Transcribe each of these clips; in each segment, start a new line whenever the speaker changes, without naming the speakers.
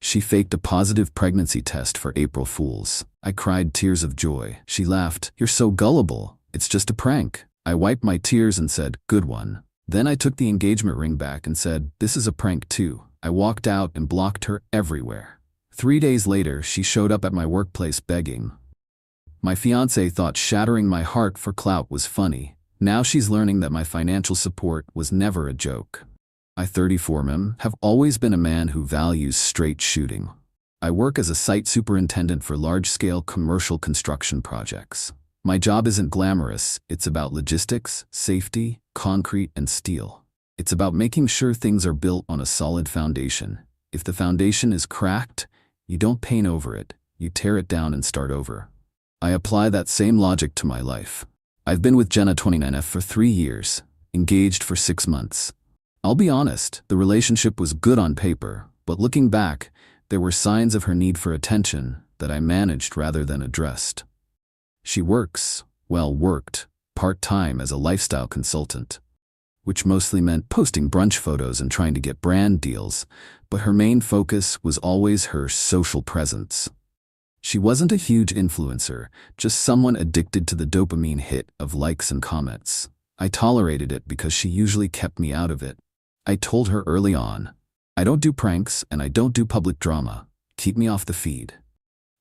She faked a positive pregnancy test for April Fools. I cried tears of joy. She laughed. "You're so gullible. It's just a prank." I wiped my tears and said, "Good one." Then I took the engagement ring back and said, "This is a prank too." I walked out and blocked her everywhere. 3 days later, she showed up at my workplace begging. My fiancé thought shattering my heart for clout was funny. Now she's learning that my financial support was never a joke. I, 34 have always been a man who values straight shooting. I work as a site superintendent for large-scale commercial construction projects. My job isn't glamorous. It's about logistics, safety, concrete, and steel. It's about making sure things are built on a solid foundation. If the foundation is cracked, you don't paint over it. You tear it down and start over. I apply that same logic to my life. I've been with Jenna 29F for 3 years, engaged for 6 months. I'll be honest, the relationship was good on paper, but looking back, there were signs of her need for attention that I managed rather than addressed. She worked, part-time as a lifestyle consultant, which mostly meant posting brunch photos and trying to get brand deals, but her main focus was always her social presence. She wasn't a huge influencer, just someone addicted to the dopamine hit of likes and comments. I tolerated it because she usually kept me out of it. I told her early on, "I don't do pranks and I don't do public drama. Keep me off the feed."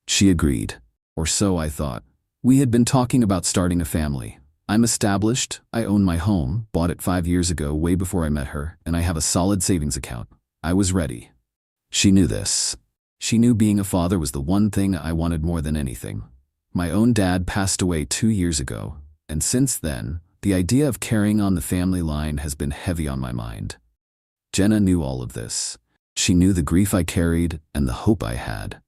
She agreed, or so I thought. We had been talking about starting a family. I'm established, I own my home, bought it 5 years ago way before I met her, and I have a solid savings account. I was ready. She knew this. She knew being a father was the one thing I wanted more than anything. My own dad passed away 2 years ago, and since then, the idea of carrying on the family line has been heavy on my mind. Jenna knew all of this. She knew the grief I carried and the hope I had.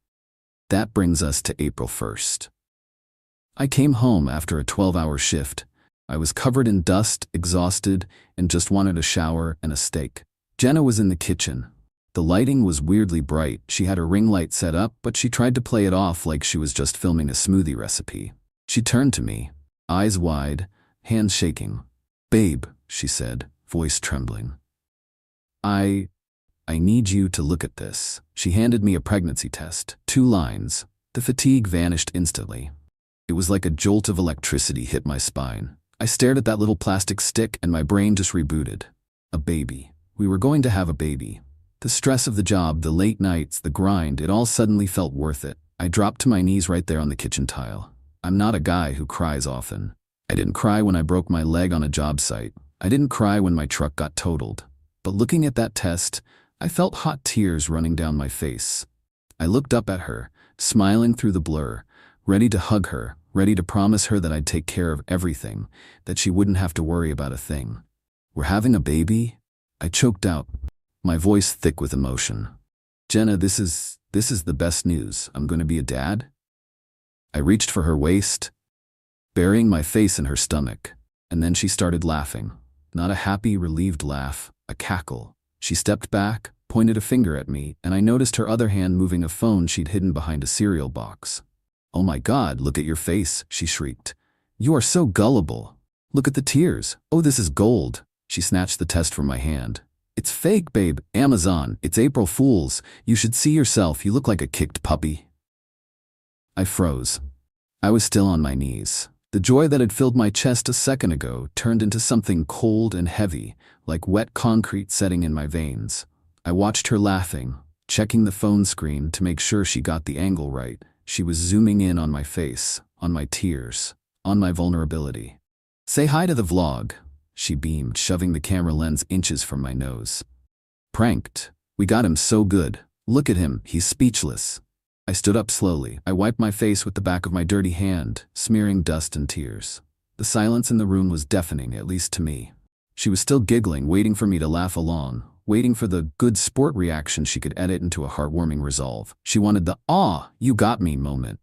That brings us to April 1st. I came home after a 12-hour shift. I was covered in dust, exhausted, and just wanted a shower and a steak. Jenna was in the kitchen. The lighting was weirdly bright. She had her ring light set up, but she tried to play it off like she was just filming a smoothie recipe. She turned to me, eyes wide, hands shaking. "Babe," she said, voice trembling. I need you to look at this." She handed me a pregnancy test. 2 lines. The fatigue vanished instantly. It was like a jolt of electricity hit my spine. I stared at that little plastic stick and my brain just rebooted. A baby. We were going to have a baby. The stress of the job, the late nights, the grind, it all suddenly felt worth it. I dropped to my knees right there on the kitchen tile. I'm not a guy who cries often. I didn't cry when I broke my leg on a job site. I didn't cry when my truck got totaled. But looking at that test, I felt hot tears running down my face. I looked up at her, smiling through the blur, ready to hug her, ready to promise her that I'd take care of everything, that she wouldn't have to worry about a thing. "We're having a baby?" I choked out, my voice thick with emotion. "Jenna, this is the best news. I'm going to be a dad." I reached for her waist, burying my face in her stomach, and then she started laughing. Not a happy, relieved laugh, a cackle. She stepped back, pointed a finger at me, and I noticed her other hand moving a phone she'd hidden behind a cereal box. "Oh my God, look at your face," she shrieked. "You are so gullible. Look at the tears. Oh, this is gold." She snatched the test from my hand. "It's fake, babe. Amazon. It's April Fools. You should see yourself. You look like a kicked puppy." I froze. I was still on my knees. The joy that had filled my chest a second ago turned into something cold and heavy, like wet concrete setting in my veins. I watched her laughing, checking the phone screen to make sure she got the angle right. She was zooming in on my face, on my tears, on my vulnerability. "Say hi to the vlog," she beamed, shoving the camera lens inches from my nose. "Pranked. We got him so good. Look at him, he's speechless." I stood up slowly. I wiped my face with the back of my dirty hand, smearing dust and tears. The silence in the room was deafening, at least to me. She was still giggling, waiting for me to laugh along, waiting for the good sport reaction she could edit into a heartwarming resolve. She wanted the "aw, you got me" moment.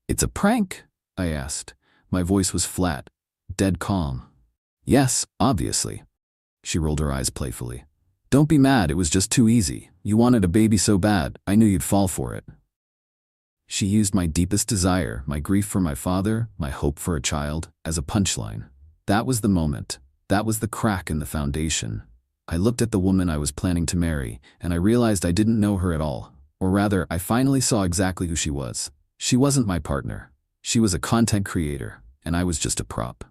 "It's a prank?" I asked. My voice was flat, dead calm. "Yes, obviously." She rolled her eyes playfully. "Don't be mad, it was just too easy. You wanted a baby so bad, I knew you'd fall for it." She used my deepest desire, my grief for my father, my hope for a child, as a punchline. That was the moment. That was the crack in the foundation. I looked at the woman I was planning to marry, and I realized I didn't know her at all. Or rather, I finally saw exactly who she was. She wasn't my partner. She was a content creator, and I was just a prop.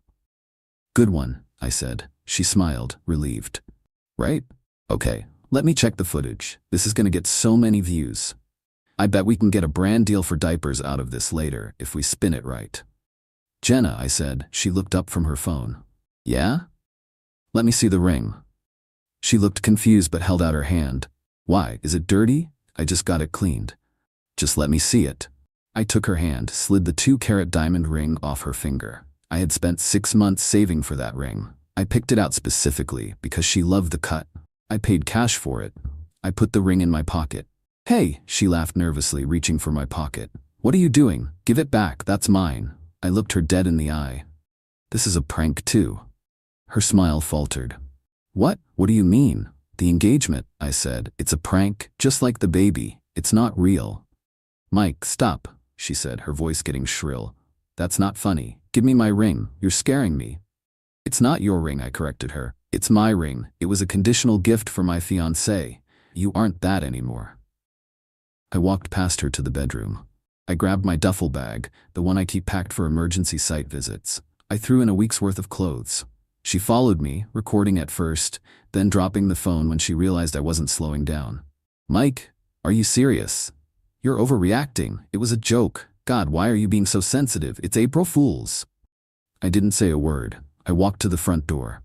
Good one, I said. She smiled, relieved. Right? Okay, let me check the footage. This is gonna get so many views. I bet we can get a brand deal for diapers out of this later if we spin it right. Jenna, I said. She looked up from her phone. Yeah? Let me see the ring. She looked confused but held out her hand. Why, is it dirty? I just got it cleaned. Just let me see it. I took her hand, slid the 2-carat diamond ring off her finger. I had spent 6 months saving for that ring. I picked it out specifically because she loved the cut. I paid cash for it. I put the ring in my pocket. Hey, she laughed nervously, reaching for my pocket. What are you doing? Give it back, that's mine. I looked her dead in the eye. This is a prank too. Her smile faltered. What? What do you mean? The engagement, I said. It's a prank, just like the baby. It's not real. Mike, stop, she said, her voice getting shrill. That's not funny. Give me my ring. You're scaring me. It's not your ring, I corrected her. It's my ring. It was a conditional gift for my fiancé. You aren't that anymore. I walked past her to the bedroom. I grabbed my duffel bag, the one I keep packed for emergency site visits. I threw in a week's worth of clothes. She followed me, recording at first, then dropping the phone when she realized I wasn't slowing down. Mike, are you serious? You're overreacting. It was a joke. God, why are you being so sensitive? It's April Fool's. I didn't say a word. I walked to the front door.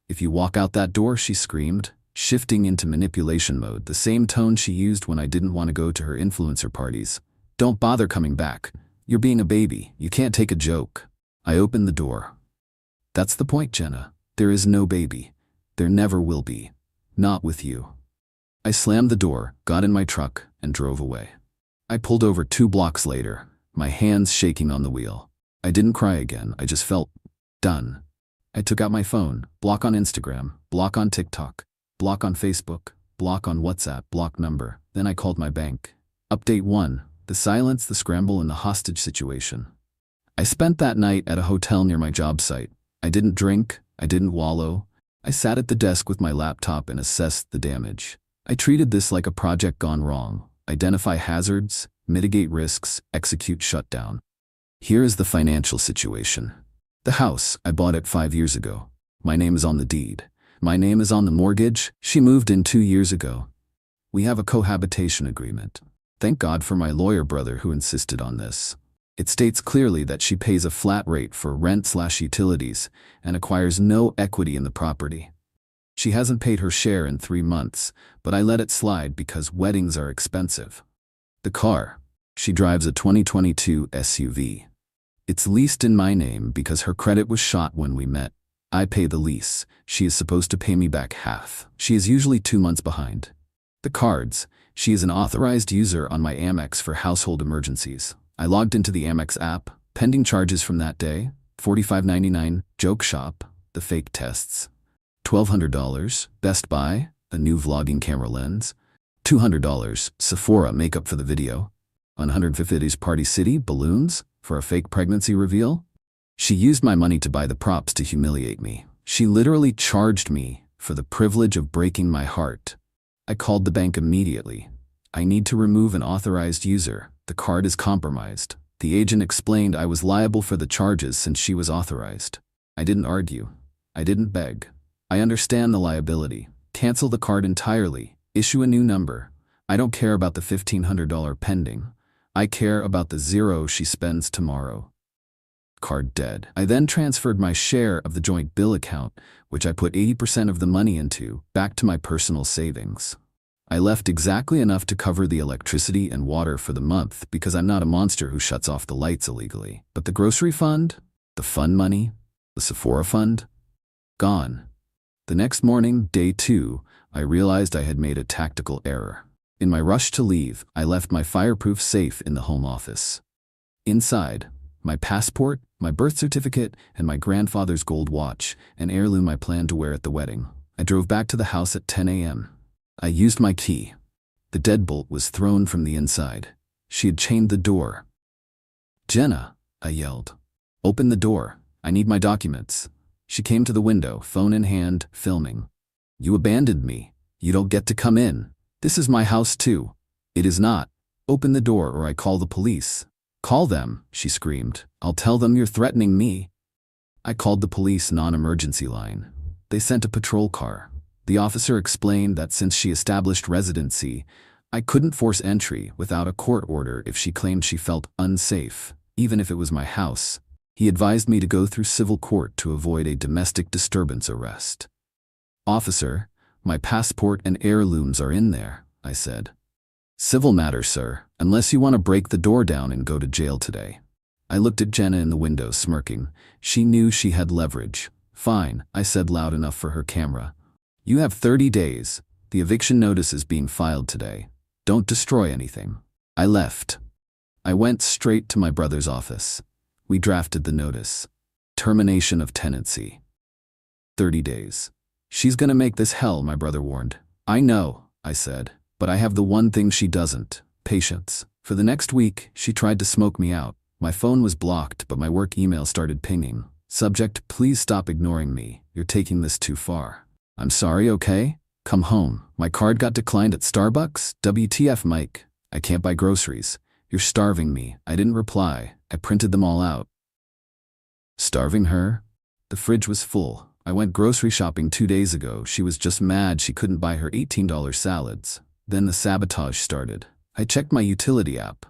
If you walk out that door, she screamed, shifting into manipulation mode, the same tone she used when I didn't want to go to her influencer parties. Don't bother coming back. You're being a baby. You can't take a joke. I opened the door. That's the point, Jenna. There is no baby. There never will be. Not with you. I slammed the door, got in my truck, and drove away. I pulled over 2 blocks later, my hands shaking on the wheel. I didn't cry again. I just felt done. I took out my phone, block on Instagram, block on TikTok, block on Facebook, block on WhatsApp, block number. Then I called my bank. Update 1. The silence, the scramble, and the hostage situation. I spent that night at a hotel near my job site. I didn't drink. I didn't wallow. I sat at the desk with my laptop and assessed the damage. I treated this like a project gone wrong. Identify hazards, mitigate risks, execute shutdown. Here is the financial situation. The house, I bought it 5 years ago. My name is on the deed. My name is on the mortgage. She moved in 2 years ago. We have a cohabitation agreement. Thank God for my lawyer brother who insisted on this. It states clearly that she pays a flat rate for rent/utilities and acquires no equity in the property. She hasn't paid her share in 3 months, but I let it slide because weddings are expensive. The car. She drives a 2022 SUV. It's leased in my name because her credit was shot when we met. I pay the lease. She is supposed to pay me back half. She is usually 2 months behind. The cards. She is an authorized user on my Amex for household emergencies. I logged into the Amex app. Pending charges from that day. $45.99. Joke shop. The fake tests. $1,200. Best Buy. A new vlogging camera lens. $200. Sephora makeup for the video. $150. Party City balloons for a fake pregnancy reveal. She used my money to buy the props to humiliate me. She literally charged me for the privilege of breaking my heart. I called the bank immediately. I need to remove an authorized user. The card is compromised. The agent explained I was liable for the charges since she was authorized. I didn't argue. I didn't beg. I understand the liability. Cancel the card entirely. Issue a new number. I don't care about the $1,500 pending. I care about the zero she spends tomorrow. Card dead. I then transferred my share of the joint bill account, which I put 80% of the money into, back to my personal savings. I left exactly enough to cover the electricity and water for the month because I'm not a monster who shuts off the lights illegally. But the grocery fund, the fun money, the Sephora fund, gone. The next morning, day 2, I realized I had made a tactical error. In my rush to leave, I left my fireproof safe in the home office. Inside, my passport, my birth certificate, and my grandfather's gold watch, an heirloom I planned to wear at the wedding. I drove back to the house at 10 a.m. I used my key. The deadbolt was thrown from the inside. She had chained the door. Jenna, I yelled. Open the door. I need my documents. She came to the window, phone in hand, filming. You abandoned me. You don't get to come in. This is my house too. It is not. Open the door or I call the police. Call them, she screamed. I'll tell them you're threatening me. I called the police non-emergency line. They sent a patrol car. The officer explained that since she established residency, I couldn't force entry without a court order if she claimed she felt unsafe, even if it was my house. He advised me to go through civil court to avoid a domestic disturbance arrest. Officer, my passport and heirlooms are in there, I said. Civil matter, sir, unless you want to break the door down and go to jail today. I looked at Jenna in the window, smirking. She knew she had leverage. Fine, I said loud enough for her camera. You have 30 days. The eviction notice is being filed today. Don't destroy anything. I left. I went straight to my brother's office. We drafted the notice. Termination of tenancy. 30 days. She's gonna make this hell, my brother warned. I know, I said, but I have the one thing she doesn't: patience. For the next week, she tried to smoke me out. My phone was blocked, but my work email started pinging. Subject: please stop ignoring me. You're taking this too far. I'm sorry, okay? Come home. My card got declined at Starbucks? WTF, Mike? I can't buy groceries. You're starving me. I didn't reply. I printed them all out. Starving her? The fridge was full. I went grocery shopping 2 days ago. She was just mad she couldn't buy her $18 salads. Then the sabotage started. I checked my utility app.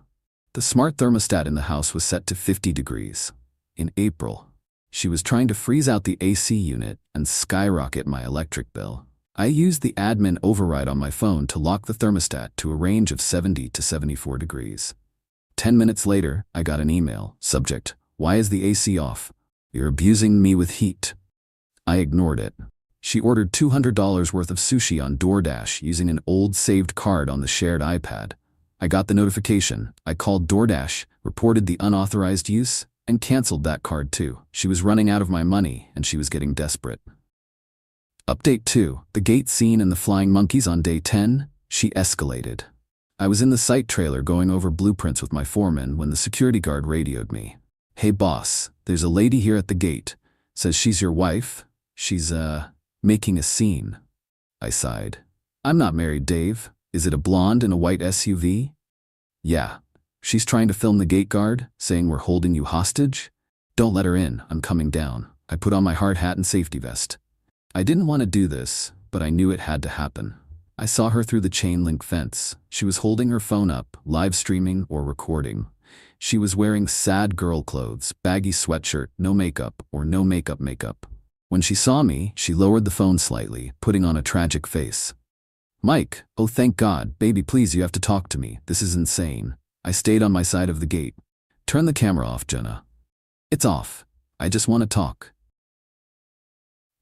The smart thermostat in the house was set to 50 degrees. In April, she was trying to freeze out the AC unit and skyrocket my electric bill. I used the admin override on my phone to lock the thermostat to a range of 70 to 74 degrees. 10 minutes later, I got an email. Subject: why is the AC off? You're abusing me with heat. I ignored it. She ordered $200 worth of sushi on DoorDash using an old saved card on the shared iPad. I got the notification. I called DoorDash, reported the unauthorized use, and canceled that card too. She was running out of my money and she was getting desperate. Update 2. The gate scene and the flying monkeys on day 10. She escalated. I was in the site trailer going over blueprints with my foreman when the security guard radioed me. Hey boss, there's a lady here at the gate. Says she's your wife. She's, making a scene. I sighed. I'm not married, Dave. Is it a blonde in a white SUV? Yeah. She's trying to film the gate guard, saying we're holding you hostage. Don't let her in, I'm coming down. I put on my hard hat and safety vest. I didn't want to do this, but I knew it had to happen. I saw her through the chain link fence. She was holding her phone up, live streaming or recording. She was wearing sad girl clothes, baggy sweatshirt, no makeup, or no makeup. When she saw me, she lowered the phone slightly, putting on a tragic face. Mike, oh thank God, baby please you have to talk to me, this is insane. I stayed on my side of the gate. Turn the camera off, Jenna. It's off. I just want to talk.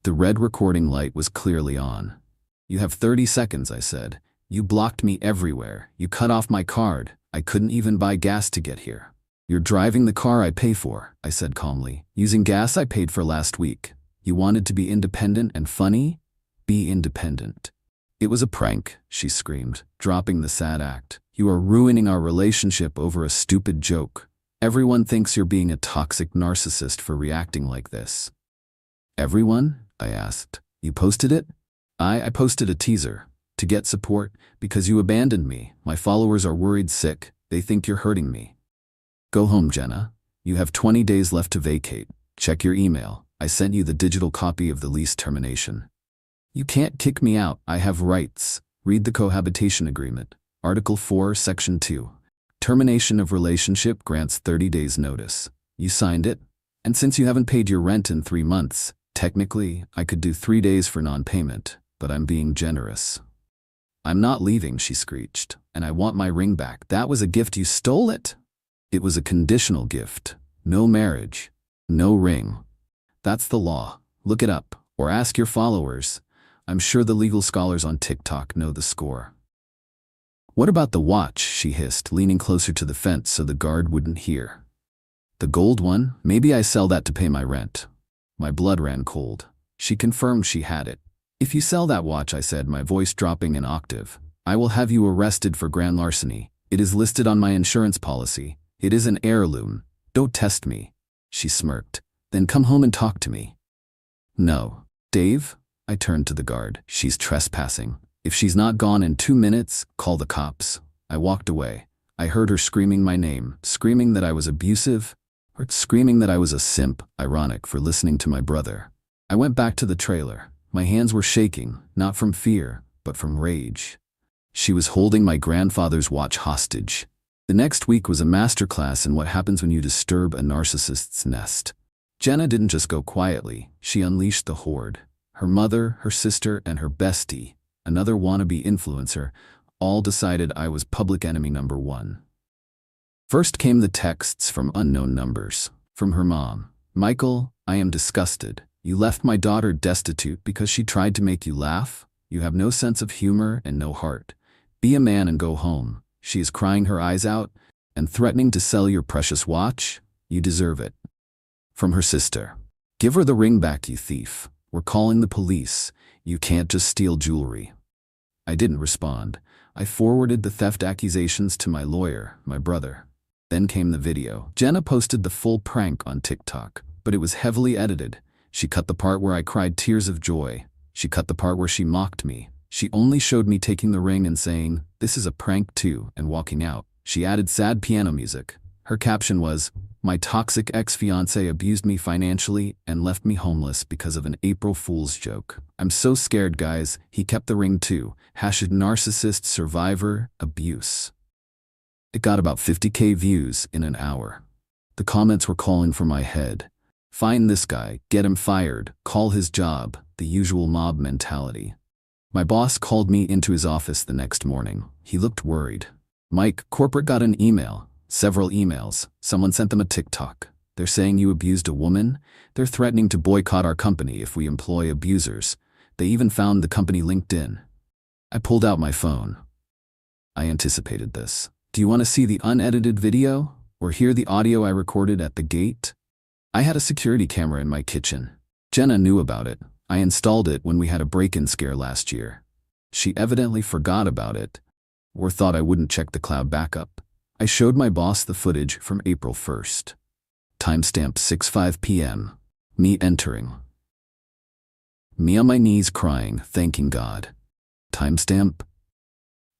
The red recording light was clearly on. You have 30 seconds, I said. You blocked me everywhere. You cut off my card. I couldn't even buy gas to get here. You're driving the car I pay for, I said calmly, using gas I paid for last week. You wanted to be independent and funny? Be independent. It was a prank, she screamed, dropping the sad act. You are ruining our relationship over a stupid joke. Everyone thinks you're being a toxic narcissist for reacting like this. Everyone? I asked. You posted it? I posted a teaser. To get support, because you abandoned me. My followers are worried sick. They think you're hurting me. Go home, Jenna. You have 20 days left to vacate. Check your email. I sent you the digital copy of the lease termination. You can't kick me out. I have rights. Read the cohabitation agreement. Article 4, Section 2. Termination of relationship grants 30 days notice. You signed it? And since you haven't paid your rent in 3 months, technically, I could do 3 days for non-payment, but I'm being generous. I'm not leaving, she screeched, and I want my ring back. That was a gift, you stole it? It was a conditional gift. No marriage. No ring. That's the law. Look it up, or ask your followers. I'm sure the legal scholars on TikTok know the score. What about the watch, she hissed, leaning closer to the fence so the guard wouldn't hear. The gold one? Maybe I sell that to pay my rent. My blood ran cold. She confirmed she had it. If you sell that watch, I said, my voice dropping an octave, I will have you arrested for grand larceny. It is listed on my insurance policy. It is an heirloom. Don't test me. She smirked. Then come home and talk to me. No. Dave? I turned to the guard. She's trespassing. If she's not gone in 2 minutes, call the cops. I walked away. I heard her screaming my name, screaming that I was abusive, or screaming that I was a simp, ironic, for listening to my brother. I went back to the trailer. My hands were shaking, not from fear, but from rage. She was holding my grandfather's watch hostage. The next week was a masterclass in what happens when you disturb a narcissist's nest. Jenna didn't just go quietly, she unleashed the horde. Her mother, her sister, and her bestie, another wannabe influencer, all decided I was public enemy number one. First came the texts from unknown numbers. From her mom. Michael, I am disgusted. You left my daughter destitute because she tried to make you laugh? You have no sense of humor and no heart. Be a man and go home. She is crying her eyes out and threatening to sell your precious watch. You deserve it. From her sister. Give her the ring back, you thief. We're calling the police. You can't just steal jewelry. I didn't respond. I forwarded the theft accusations to my lawyer, my brother. Then came the video. Jenna posted the full prank on TikTok, but it was heavily edited. She cut the part where I cried tears of joy. She cut the part where she mocked me. She only showed me taking the ring and saying, "This is a prank too," and walking out. She added sad piano music. Her caption was, "My toxic ex-fiancé abused me financially and left me homeless because of an April Fool's joke. I'm so scared, guys. He kept the ring too. #narcissist survivor abuse." It got about 50K views in an hour. The comments were calling for my head. Find this guy, get him fired, call his job, the usual mob mentality. My boss called me into his office the next morning. He looked worried. "Mike, corporate got an email. Several emails. Someone sent them a TikTok. They're saying you abused a woman. They're threatening to boycott our company if we employ abusers. They even found the company LinkedIn." I pulled out my phone. I anticipated this. Do you want to see the unedited video or hear the audio I recorded at the gate? I had a security camera in my kitchen. Jenna knew about it. I installed it when we had a break-in scare last year. She evidently forgot about it, or thought I wouldn't check the cloud backup. I showed my boss the footage from April 1st. Timestamp 6:05 p.m. Me entering. Me on my knees crying, thanking God. Timestamp.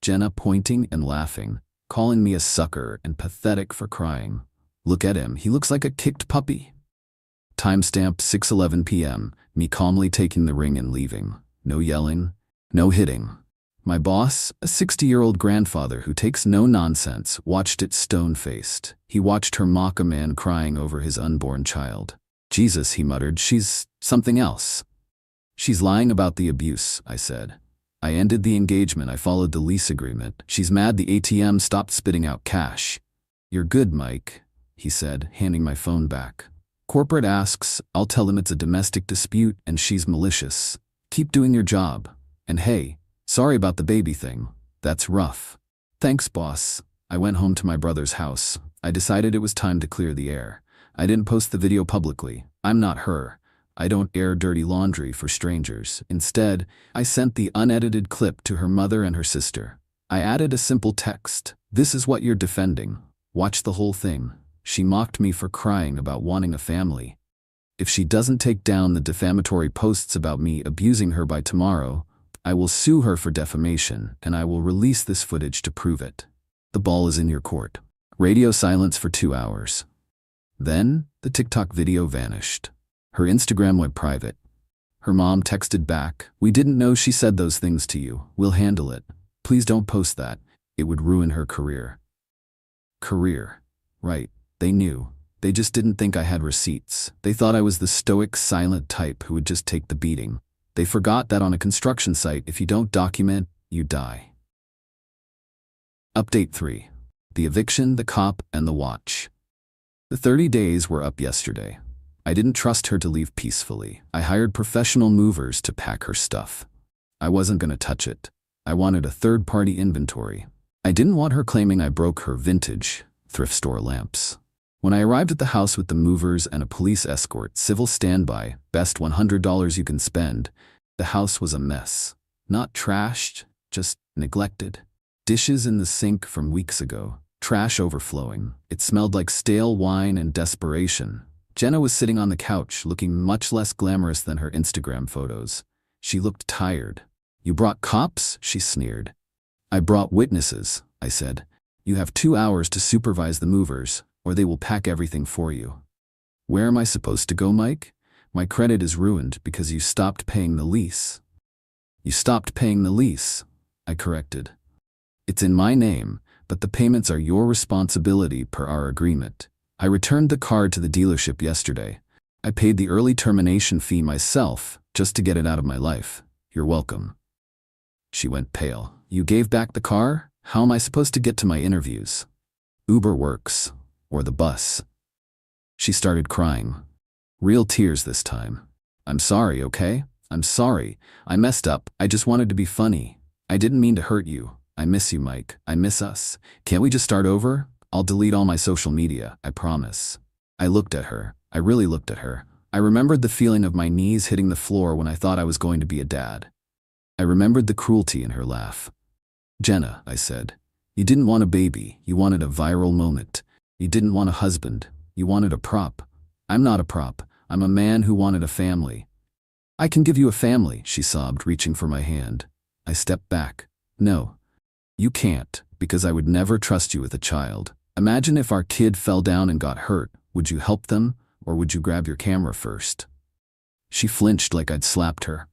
Jenna pointing and laughing, calling me a sucker and pathetic for crying. Look at him, he looks like a kicked puppy. Timestamp 6:11 p.m. Me calmly taking the ring and leaving. No yelling, no hitting. My boss, a 60-year-old grandfather who takes no nonsense, watched it stone-faced. He watched her mock a man crying over his unborn child. Jesus, he muttered, she's something else. She's lying about the abuse, I said. I ended the engagement, I followed the lease agreement. She's mad the ATM stopped spitting out cash. You're good, Mike, he said, handing my phone back. Corporate asks, I'll tell them it's a domestic dispute and she's malicious. Keep doing your job. And hey, sorry about the baby thing. That's rough. Thanks, boss. I went home to my brother's house. I decided it was time to clear the air. I didn't post the video publicly. I'm not her. I don't air dirty laundry for strangers. Instead, I sent the unedited clip to her mother and her sister. I added a simple text. This is what you're defending. Watch the whole thing. She mocked me for crying about wanting a family. If she doesn't take down the defamatory posts about me abusing her by tomorrow, I will sue her for defamation, and I will release this footage to prove it. The ball is in your court. Radio silence for 2 hours. Then, the TikTok video vanished. Her Instagram went private. Her mom texted back, "We didn't know she said those things to you. We'll handle it. Please don't post that. It would ruin her career." Career. Right. They knew. They just didn't think I had receipts. They thought I was the stoic, silent type who would just take the beating. They forgot that on a construction site, if you don't document, you die. Update 3. The eviction, the cop, and the watch. The 30 days were up yesterday. I didn't trust her to leave peacefully. I hired professional movers to pack her stuff. I wasn't going to touch it. I wanted a third-party inventory. I didn't want her claiming I broke her vintage thrift store lamps. When I arrived at the house with the movers and a police escort, civil standby, best $100 you can spend, the house was a mess. Not trashed, just neglected. Dishes in the sink from weeks ago. Trash overflowing. It smelled like stale wine and desperation. Jenna was sitting on the couch, looking much less glamorous than her Instagram photos. She looked tired. "You brought cops?" she sneered. "I brought witnesses," I said. You have 2 hours to supervise the movers, or they will pack everything for you. Where am I supposed to go, Mike? My credit is ruined because you stopped paying the lease. You stopped paying the lease, I corrected. It's in my name, but the payments are your responsibility per our agreement. I returned the car to the dealership yesterday. I paid the early termination fee myself, just to get it out of my life. You're welcome. She went pale. You gave back the car? How am I supposed to get to my interviews? Uber works. Or the bus. She started crying. Real tears this time. I'm sorry, okay? I'm sorry. I messed up. I just wanted to be funny. I didn't mean to hurt you. I miss you, Mike. I miss us. Can't we just start over? I'll delete all my social media, I promise. I looked at her. I really looked at her. I remembered the feeling of my knees hitting the floor when I thought I was going to be a dad. I remembered the cruelty in her laugh. Jenna, I said, you didn't want a baby. You wanted a viral moment. You didn't want a husband. You wanted a prop. I'm not a prop. I'm a man who wanted a family. I can give you a family, she sobbed, reaching for my hand. I stepped back. No. You can't, because I would never trust you with a child. Imagine if our kid fell down and got hurt. Would you help them, or would you grab your camera first? She flinched like I'd slapped her.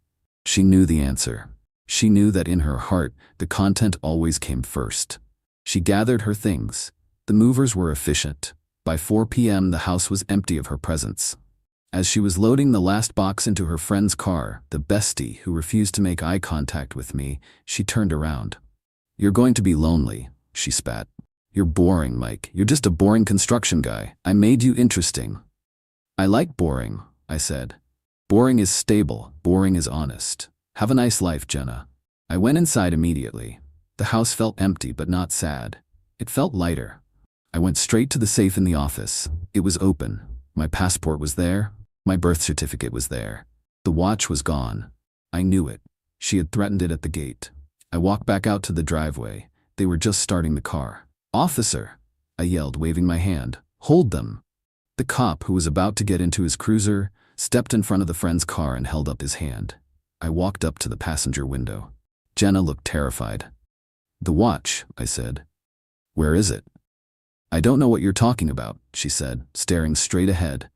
She knew the answer. She knew that in her heart, the content always came first. She gathered her things. The movers were efficient. By 4 p.m., the house was empty of her presence. As she was loading the last box into her friend's car, the bestie who refused to make eye contact with me, she turned around. You're going to be lonely, she spat. You're boring, Mike. You're just a boring construction guy. I made you interesting. I like boring, I said. Boring is stable. Boring is honest. Have a nice life, Jenna. I went inside immediately. The house felt empty but not sad. It felt lighter. I went straight to the safe in the office. It was open. My passport was there. My birth certificate was there. The watch was gone. I knew it. She had threatened it at the gate. I walked back out to the driveway. They were just starting the car. Officer, I yelled, waving my hand. Hold them. The cop, who was about to get into his cruiser, stepped in front of the friend's car and held up his hand. I walked up to the passenger window. Jenna looked terrified. The watch, I said. Where is it? I don't know what you're talking about, she said, staring straight ahead.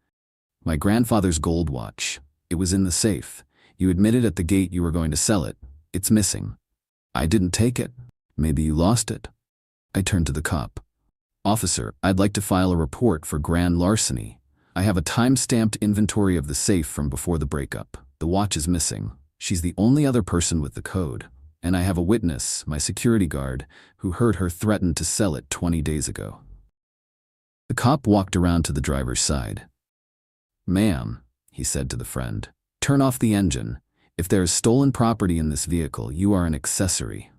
My grandfather's gold watch. It was in the safe. You admitted at the gate you were going to sell it. It's missing. I didn't take it. Maybe you lost it. I turned to the cop. Officer, I'd like to file a report for grand larceny. I have a time-stamped inventory of the safe from before the breakup. The watch is missing. She's the only other person with the code. And I have a witness, my security guard, who heard her threaten to sell it 20 days ago. The cop walked around to the driver's side. Ma'am, he said to the friend, turn off the engine. If there is stolen property in this vehicle, you are an accessory.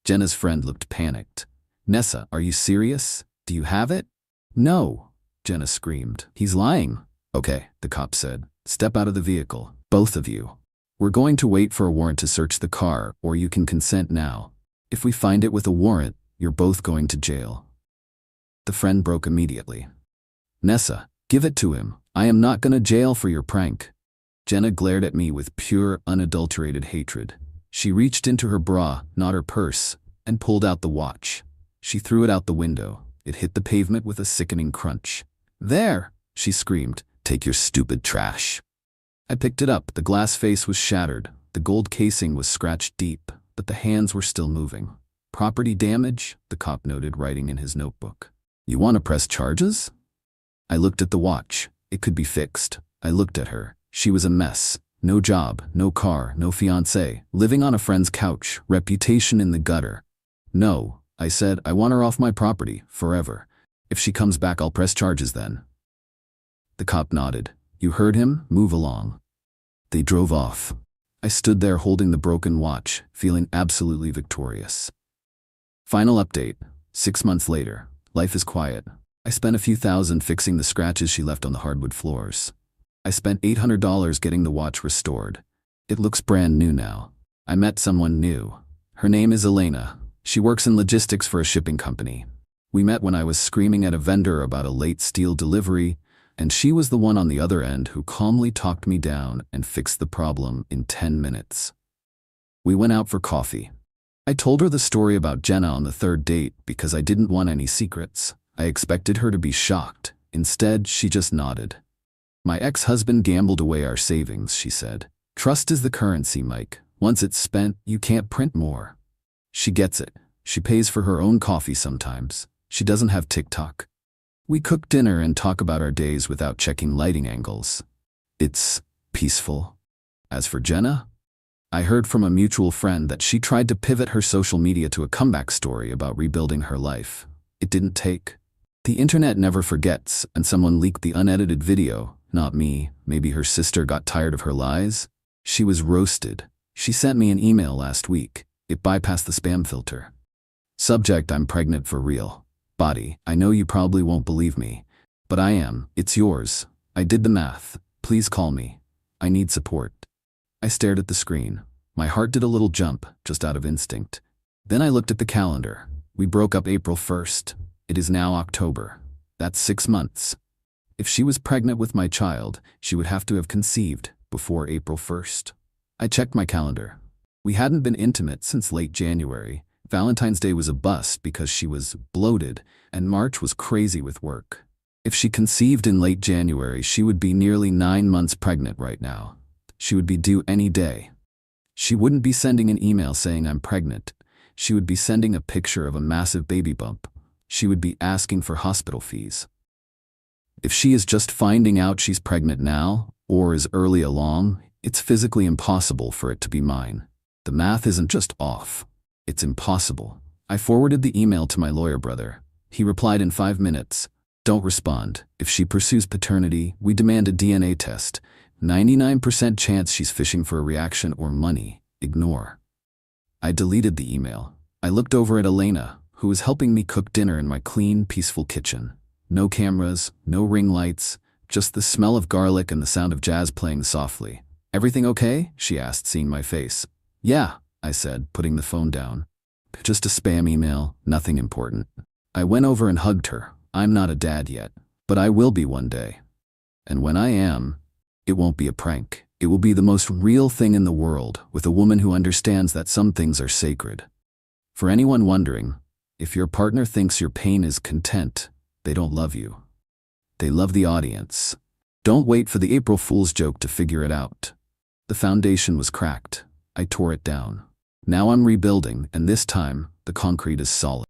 Jenna's friend looked panicked. Nessa, are you serious? Do you have it? No, Jenna screamed. He's lying. Okay, the cop said. Step out of the vehicle, both of you. We're going to wait for a warrant to search the car, or you can consent now. If we find it with a warrant, you're both going to jail. The friend broke immediately. Nessa, give it to him. I am not going to jail for your prank. Jenna glared at me with pure, unadulterated hatred. She reached into her bra, not her purse, and pulled out the watch. She threw it out the window. It hit the pavement with a sickening crunch. There, she screamed, take your stupid trash. I picked it up. The glass face was shattered. The gold casing was scratched deep, but the hands were still moving. Property damage, the cop noted, writing in his notebook. You want to press charges? I looked at the watch. It could be fixed. I looked at her. She was a mess. No job, no car, no fiancé, living on a friend's couch, reputation in the gutter. No, I said, I want her off my property, forever. If she comes back, I'll press charges then. The cop nodded. You heard him? Move along. They drove off. I stood there holding the broken watch, feeling absolutely victorious. Final update. 6 months later. Life is quiet. I spent a few thousand fixing the scratches she left on the hardwood floors. I spent $800 getting the watch restored. It looks brand new now. I met someone new. Her name is Elena. She works in logistics for a shipping company. We met when I was screaming at a vendor about a late steel delivery, and she was the one on the other end who calmly talked me down and fixed the problem in 10 minutes. We went out for coffee. I told her the story about Jenna on the third date because I didn't want any secrets. I expected her to be shocked. Instead, she just nodded. My ex-husband gambled away our savings, she said. Trust is the currency, Mike. Once it's spent, you can't print more. She gets it. She pays for her own coffee sometimes. She doesn't have TikTok. We cook dinner and talk about our days without checking lighting angles. It's peaceful. As for Jenna, I heard from a mutual friend that she tried to pivot her social media to a comeback story about rebuilding her life. It didn't take. The internet never forgets, and someone leaked the unedited video, not me. Maybe her sister got tired of her lies. She was roasted. She sent me an email last week. It bypassed the spam filter. Subject: I'm pregnant for real. Body: I know you probably won't believe me, but I am. It's yours. I did the math. Please call me. I need support. I stared at the screen. My heart did a little jump, just out of instinct. Then I looked at the calendar. We broke up April 1st. It is now October. That's 6 months. If she was pregnant with my child, she would have to have conceived before April 1st. I checked my calendar. We hadn't been intimate since late January. Valentine's Day was a bust because she was bloated, and March was crazy with work. If she conceived in late January, she would be nearly 9 months pregnant right now. She would be due any day. She wouldn't be sending an email saying I'm pregnant. She would be sending a picture of a massive baby bump. She would be asking for hospital fees. If she is just finding out she's pregnant now, or is early along, it's physically impossible for it to be mine. The math isn't just off. It's impossible. I forwarded the email to my lawyer brother. He replied in 5 minutes. Don't respond. If she pursues paternity, we demand a DNA test. 99% chance she's fishing for a reaction or money. Ignore. I deleted the email. I looked over at Elena, who was helping me cook dinner in my clean, peaceful kitchen. No cameras, no ring lights, just the smell of garlic and the sound of jazz playing softly. Everything okay? She asked, seeing my face. Yeah, I said, putting the phone down. Just a spam email, nothing important. I went over and hugged her. I'm not a dad yet, but I will be one day. And when I am, it won't be a prank. It will be the most real thing in the world, with a woman who understands that some things are sacred. For anyone wondering, if your partner thinks your pain is content, they don't love you. They love the audience. Don't wait for the April Fool's joke to figure it out. The foundation was cracked. I tore it down. Now I'm rebuilding, and this time, the concrete is solid.